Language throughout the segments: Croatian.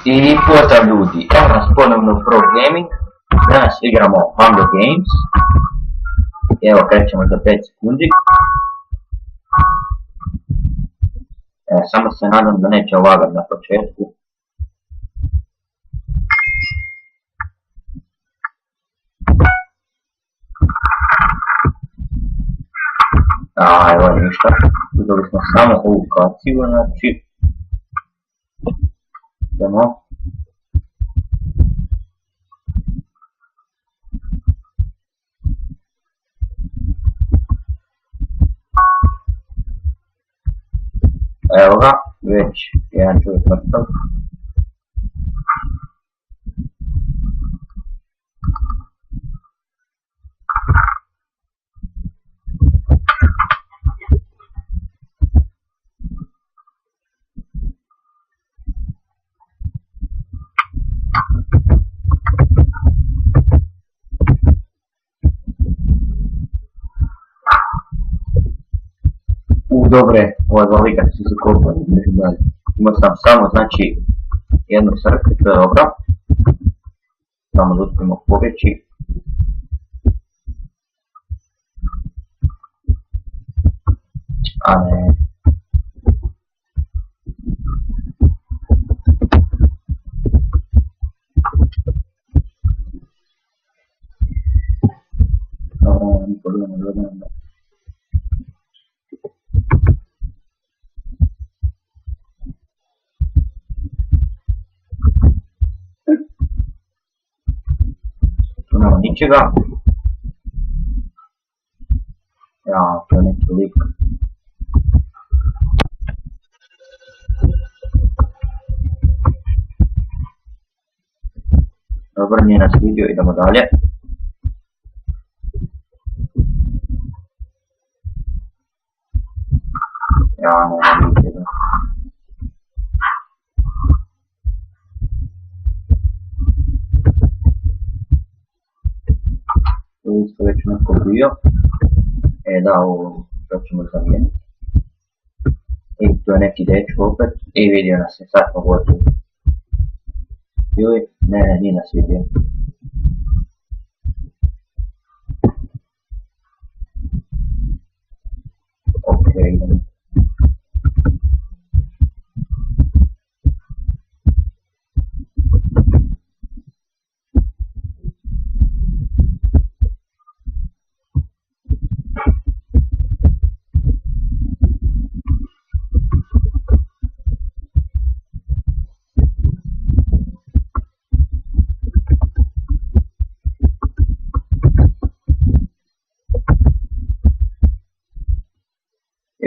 I pozdrav ljudi, evo nas ponovno u Pro Gaming, danas igramo Hunger Games, evo krećemo za 5 sekundi, samo se nadam da neće lagat na početku. Evo ništa, uzeli smo samo ovu lokaciju, znači idemo. Evo ga, već jedan čovjek mrtav. Dobre, ova dva lika su se kopali, imao sam samo, znači, jednu crkvu, to je dobro. Samo da uspijemo pobjeći. A ne. Ničega. Ja, to je neki lik. Dobro, nije nas vidio, idemo dalje. Ja, ne vidio. Tu isto već neko bio. Da, ovo ćemo zamijeniti. I tu je neki dečko opet. I vidio nas je, sad smo gotovi. Ili? Ne, nije nas vidio. Ok, idemo.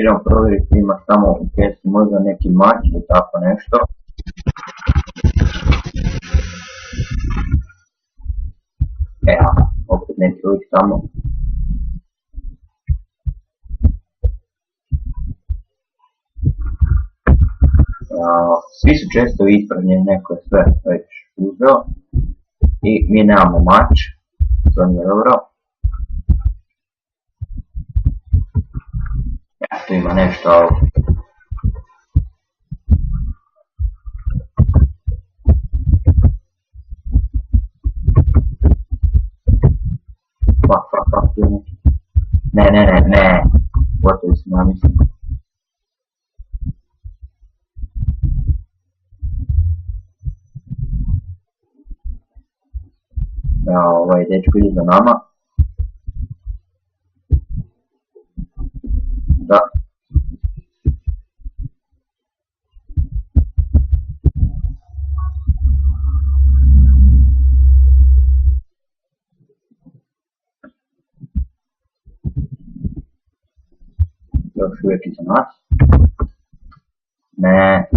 Idemo provjeriti, ima samo u kesu možda neki mač ili tako nešto. Evo, opet neki lik samo. Svi su često ispravljeni, neko je sve već uzeo. I mi nemamo mač, to nije dobro. Tu ima nešto, ali... Ne. Gotovi smo, ja mislim. Ja, ovaj dečko ide za nama. Da. Još uvijek iza nas. Ne.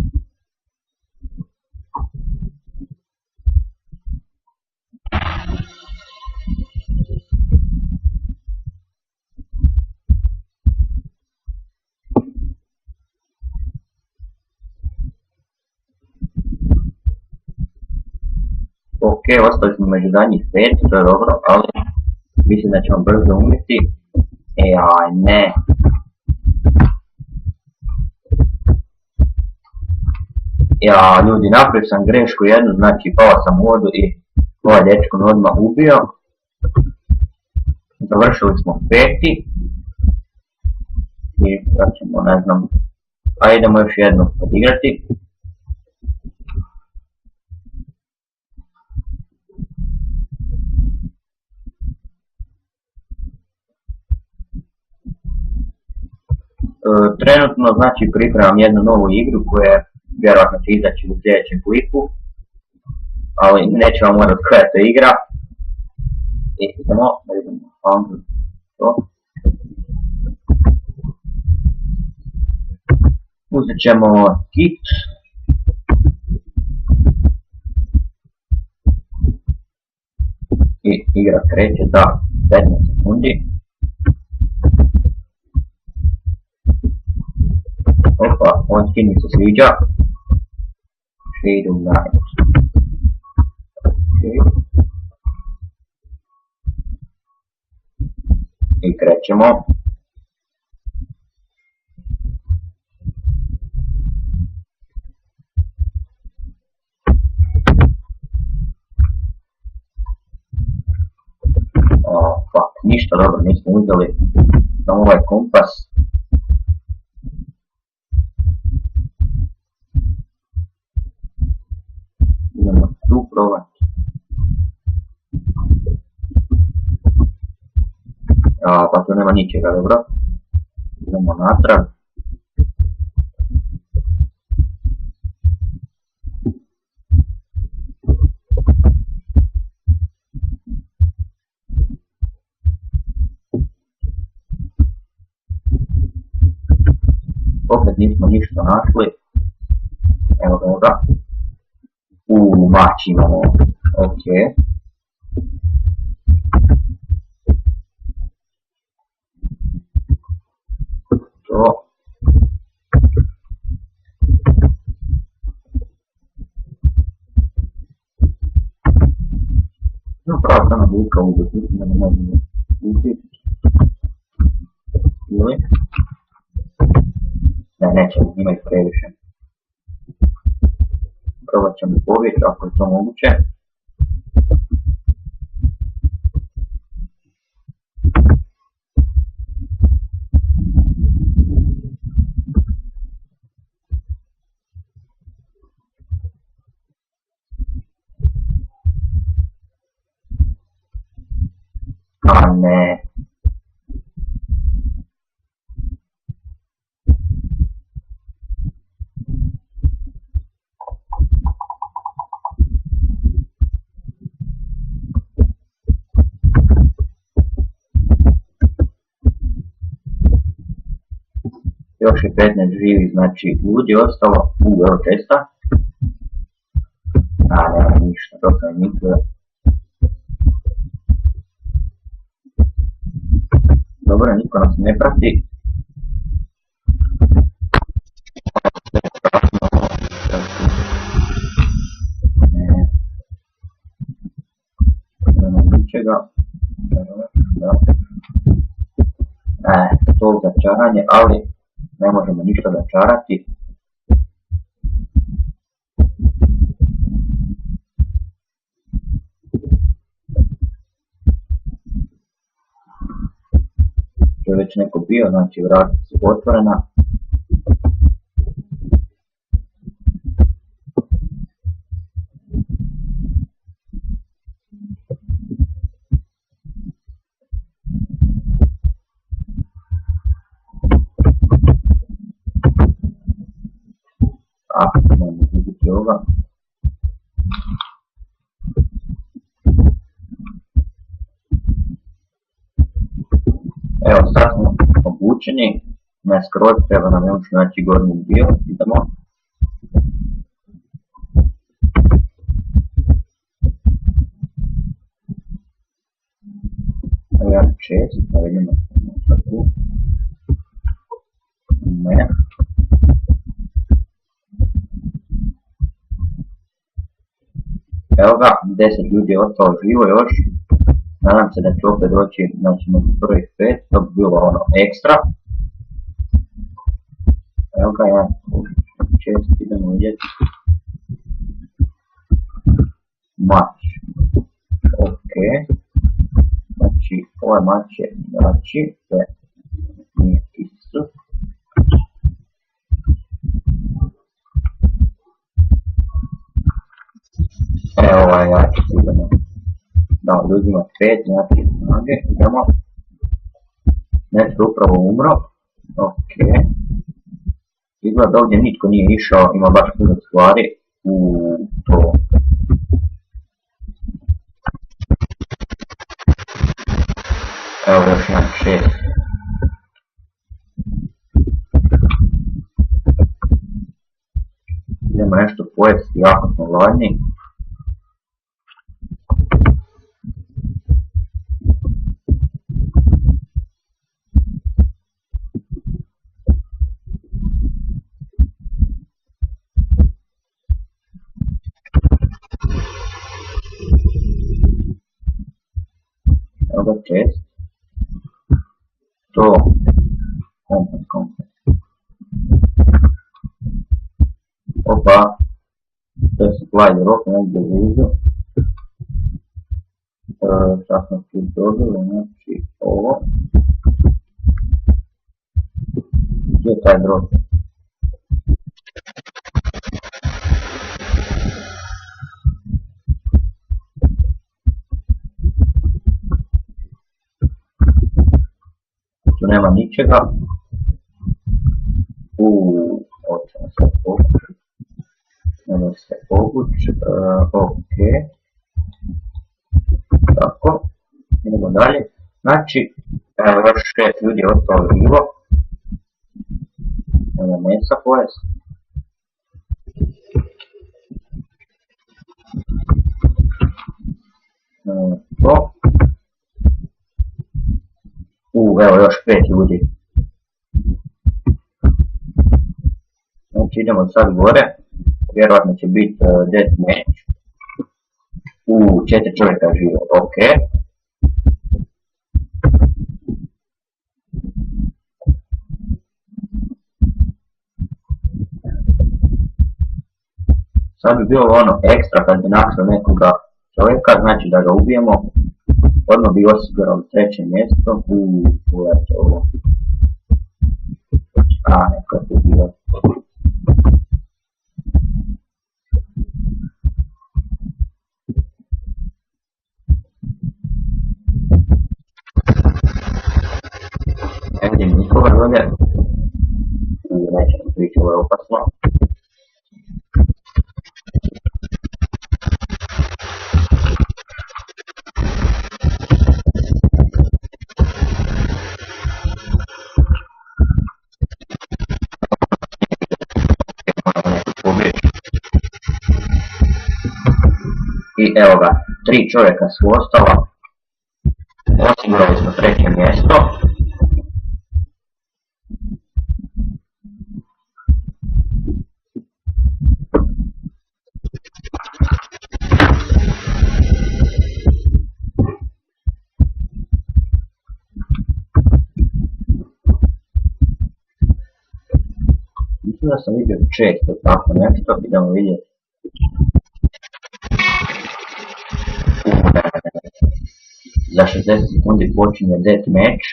Ok, ostali smo među zadnjih 5, to je dobro, ali mislim da ćemo brzo umjeti. Aj, ne. Ja, ljudi, napravio sam grešku jednu, znači pao sam u vodu i ovaj dečko me odmah ubio. Završili smo peti. I sad ćemo, ne znam, a idemo još jednu odigrati. Trenutno znači pripremam jednu novu igru koja vjerojatno će izaći u sljedećem klipu, ali neće vam morati koja je to igra. I idemo, da vidimo to. Uzet ćemo kit. I igra kreće za 15 sekundi. Opa, on skin mi se sviđa. Shadow Knight. Okay. I krećemo. Ništa dobro nismo uzeli, samo ovaj kompas. Idemo tu probati. Pa tu nema ničega, dobro. Idemo natrag. Opet nismo ništa našli. Evo ga. Mač imamo. Ok. To. No, pravo sam odlika uzeti, da ne možemo uzeti. Ili? Ne, nećemo, ima ih previše. Probat ćemo pobjeći ako je to moguće. A ne. Još je 15 živi, znači ljudi ostalo, evo česta. Nema ništa, to sam mislio. Dobro, niko nas ne prati. Nema ničega. To začaranje, ali ne možemo ništa začarati. To je već neko bio, znači vrata su otvorena. Možemo vidjeti ovoga. Evo sad smo obučeni, na skroz treba nam još znači gornji dio, idemo. Evo ja 6, da vidimo što tu. Ne. Evo ga, 10 ljudi je ostalo živo još. Nadam se da će opet doći, znači među prvih 5, to bi bilo ono ekstra. Evo ga, ja 6, idemo vidjeti. mač. Ok. Znači, ovaj mač je jači, sve nije isto. Evo ovaj jači sigurno. Da, ljudima 5, znači snage, idemo. Nešto upravo umro. Ok. Izgleda da ovdje nitko nije išao, ima baš puno stvari u to. Evo još jedan 6. Idemo nešto pojesti, jako smo gladni. Evo ga čest. To. Kompas. Opa. To je supply drop, negdje blizu. Šta smo tu dobili, znači ovo. Gdje je taj drop? Tu nema ničega. Ovo ćemo se povući. Nema se povući. Ok. Tako. Idemo dalje. Znači, još 6 ljudi je ostalo živo. Nema mesa pojest. To. Evo još 5 ljudi. Znači idemo sad gore. Vjerojatno će biti deathmatch. 4 čovjeka žive, ok. Sad bi bilo ono ekstra kad bi našli nekoga čovjeka, znači da ga ubijemo. Odmah bi osigurali 3. mjesto. Pogledajte ovo. Neko je tu bio. Ne vidim nikoga ovdje. Nećemo prići, ovo je opasno. I evo ga, 3 čovjeka su ostala. Osigurali smo 3. mjesto. Mislim da sam vidio često tako nešto, idemo vidjeti. Za 60 sekundi počinje deathmatch.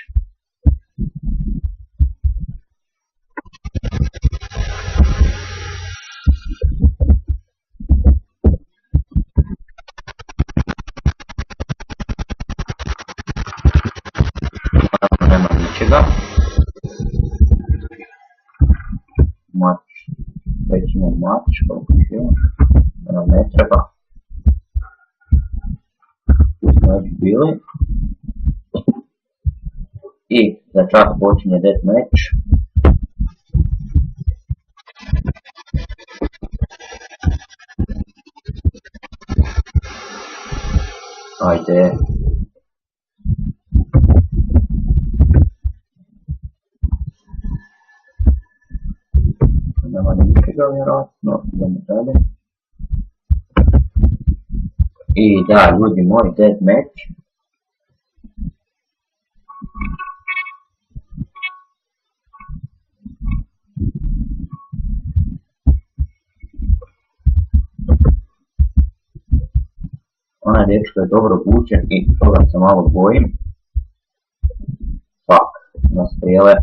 Nema ničega. Mač. Već imam mač, koliko će. Ne treba. Tu smo već bili. I za čas počinje deathmatch. Ajde. Nema ničega vjerojatno, idemo dalje. I da, ljudi moji, deathmatch. dečko je dobro obučen i toga se malo bojim. Fuck, na strijele.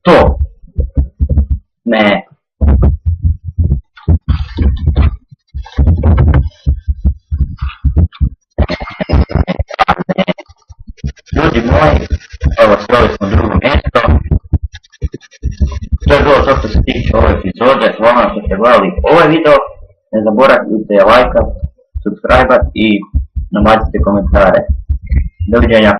To! Ne. Ljudi moji, evo sveli smo drugo mjesto. To je bilo to što se tiče ove epizode, hvala što ste gledali ovaj video, ne zaboravite lajkat, subscribe i nabacite komentare. Doviđenja.